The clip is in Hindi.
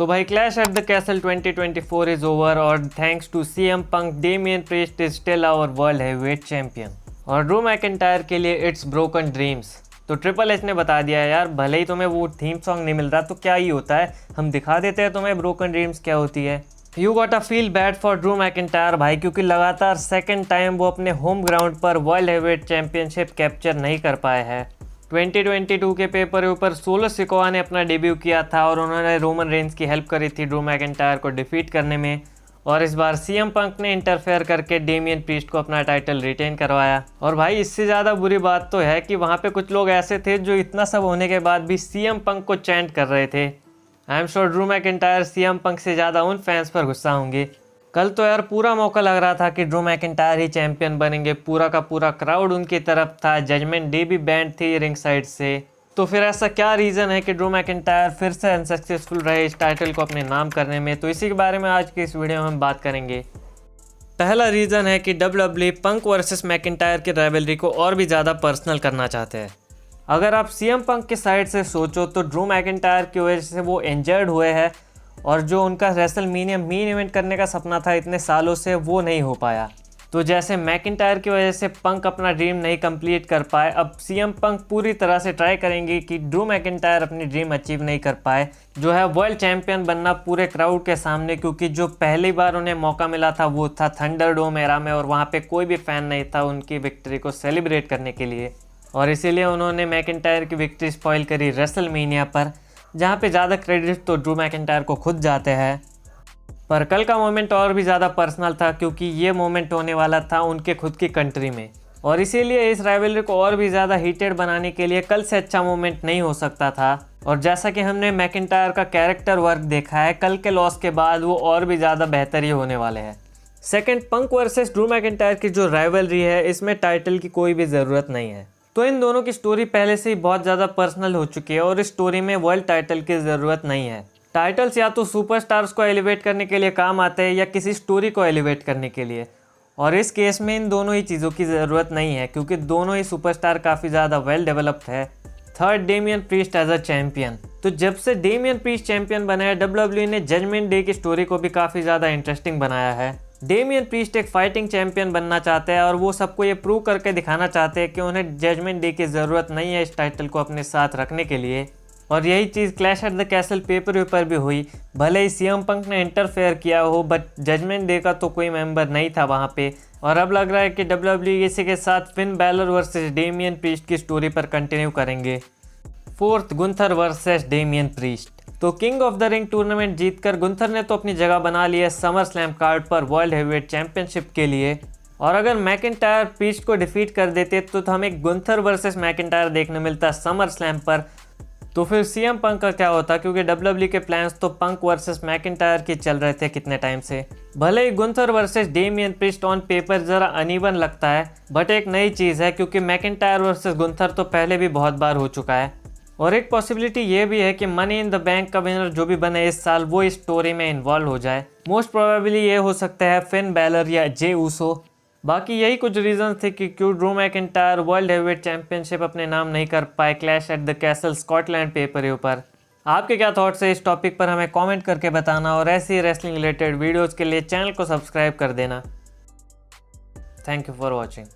तो भाई clash at the castle 2024 is over और thanks to CM Punk Damian Priest is still our world heavyweight champion और ड्रू मैकिंटायर के लिए इट्स ब्रोकन ड्रीम्स। तो ट्रिपल एच ने बता दिया यार, भले ही तुम्हें वो थीम सॉन्ग नहीं मिल रहा तो क्या ही होता है, हम दिखा देते हैं तुम्हें ब्रोकन ड्रीम्स क्या होती है। You got a feel bad for Drew McIntyre भाई, क्योंकि लगातार सेकंड टाइम वो अपने होम ग्राउंड पर वर्ल्ड हैवीवेट चैंपियनशिप कैप्चर नहीं कर पाए हैं। 2022 के पेपर ऊपर सोलो सिकोआ ने अपना डेब्यू किया था और उन्होंने रोमन रेंस की हेल्प करी थी ड्रू मैकिंटायर को डिफीट करने में, और इस बार सीएम पंक ने इंटरफेयर करके डेमियन प्रीस्ट को अपना टाइटल रिटेन करवाया। और भाई इससे ज़्यादा बुरी बात तो है कि वहाँ पे कुछ लोग ऐसे थे जो इतना सब होने के बाद भी सीएम पंक को चैंट कर रहे थे। I am sure Drew McIntyre CM Punk से ज़्यादा उन फैंस पर गुस्सा होंगे। कल तो यार पूरा मौका लग रहा था कि ड्रू मैकिंटायर ही चैंपियन बनेंगे, पूरा का पूरा क्राउड उनकी तरफ था, जजमेंट डे भी बैंड थी रिंग साइड से। तो फिर ऐसा क्या रीज़न है कि ड्रू मैकिंटायर फिर से अनसक्सेसफुल रहे इस टाइटल को अपने नाम करने में, तो इसी के बारे में आज की इस वीडियो में हम बात करेंगे। पहला रीज़न है कि WWE पंक वर्सेस मैकिंटायर की राइवलरी को और भी ज़्यादा पर्सनल करना चाहते हैं। अगर आप सीएम पंक के साइड से सोचो तो ड्रू मैकिंटायर की वजह से वो इंजर्ड हुए हैं और जो उनका रेसलमेनिया मेन इवेंट करने का सपना था इतने सालों से वो नहीं हो पाया। तो जैसे मैकिंटायर की वजह से पंक अपना ड्रीम नहीं कंप्लीट कर पाए, अब सीएम पंक पूरी तरह से ट्राई करेंगे कि ड्रू मैकिंटायर अपनी ड्रीम अचीव नहीं कर पाए, जो है वर्ल्ड चैंपियन बनना पूरे क्राउड के सामने। क्योंकि जो पहली बार उन्हें मौका मिला था वो था थंडरडोम एरा में और वहाँ पे कोई भी फैन नहीं था उनकी विक्ट्री को सेलिब्रेट करने के लिए, और इसीलिए उन्होंने मैकिंटायर की विक्ट्री स्पॉइल करी रेसलमेनिया पर, जहाँ पे ज़्यादा क्रेडिट तो ड्रू मैकिंटायर को खुद जाते हैं। पर कल का मोमेंट और भी ज़्यादा पर्सनल था क्योंकि ये मोमेंट होने वाला था उनके खुद की कंट्री में, और इसीलिए इस राइवलरी को और भी ज़्यादा हीटेड बनाने के लिए कल से अच्छा मोमेंट नहीं हो सकता था। और जैसा कि हमने मैकिंटायर का कैरेक्टर वर्क देखा है, कल के लॉस के बाद वो और भी ज़्यादा बेहतर ही होने वाले हैं। सेकेंड, पंक वर्सेस ड्रू मैकिंटायर की जो राइवलरी है इसमें टाइटल की कोई भी ज़रूरत नहीं है। तो इन दोनों की स्टोरी पहले से ही बहुत ज़्यादा पर्सनल हो चुकी है और इस स्टोरी में वर्ल्ड टाइटल की ज़रूरत नहीं है। टाइटल्स या तो सुपरस्टार्स को एलिवेट करने के लिए काम आते हैं या किसी स्टोरी को एलिवेट करने के लिए, और इस केस में इन दोनों ही चीज़ों की ज़रूरत नहीं है क्योंकि दोनों ही सुपरस्टार काफ़ी ज़्यादा वेल डेवलप्ड है। Third, Damian Priest as a champion. तो जब से डेमियन प्रीस्ट चैंपियन बना है, WWE ने जजमेंट डे की स्टोरी को भी काफ़ी ज़्यादा इंटरेस्टिंग बनाया है। डेमियन प्रीस्ट एक फाइटिंग चैंपियन बनना चाहते हैं और वो सबको ये प्रूव करके दिखाना चाहते हैं कि उन्हें जजमेंट डे की ज़रूरत नहीं है इस टाइटल को अपने साथ रखने के लिए। और यही चीज़ clash at the castle paper पर भी हुई। भले ही सीएम पंक ने इंटरफेयर किया हो, बट जजमेंट डे का तो कोई मेंबर नहीं था वहाँ पे, और अब लग रहा है कि WWE इसी के साथ Finn Balor versus Damian Priest की स्टोरी पर कंटिन्यू करेंगे। Fourth, Gunther versus Damian Priest. तो King of the Ring tournament जीतकर गुंथर ने तो अपनी जगह बना ली है समर स्लैम कार्ड पर वर्ल्ड हैवीवेट चैंपियनशिप के लिए, और अगर मैकिंटायर प्रीस्ट को डिफीट कर देते तो हमें गुंथर वर्सेस मैकिंटायर देखने मिलता समर स्लैम पर। तो फिर सीएम पंक का क्या होता, क्योंकि WWE के प्लान्स तो पंक वर्सेस मैकिंटायर के चल रहे थे कितने टाइम से। भले ही Gunther versus Damian Priest on paper ज़रा अनइवन लगता है, बट एक नई चीज़ है क्योंकि मैकिंटायर वर्सेस गुंथर तो पहले भी बहुत बार हो चुका है। और एक पॉसिबिलिटी ये भी है कि मनी इन द बैंक का विनर जो भी बने इस साल वो इस स्टोरी में इन्वॉल्व हो जाए। मोस्ट प्रोबेबली ये हो सकता है फिन बैलर या जे ऊसो। बाकी यही कुछ रीजन थे कि क्यों Drew McIntyre world heavyweight championship अपने नाम नहीं कर पाए clash at the castle Scotland paper ऊपर। आपके क्या थॉट्स है इस टॉपिक पर हमें कमेंट करके बताना, और ऐसी रेसलिंग रिलेटेड वीडियोज़ के लिए चैनल को सब्सक्राइब कर देना। Thank you for watching.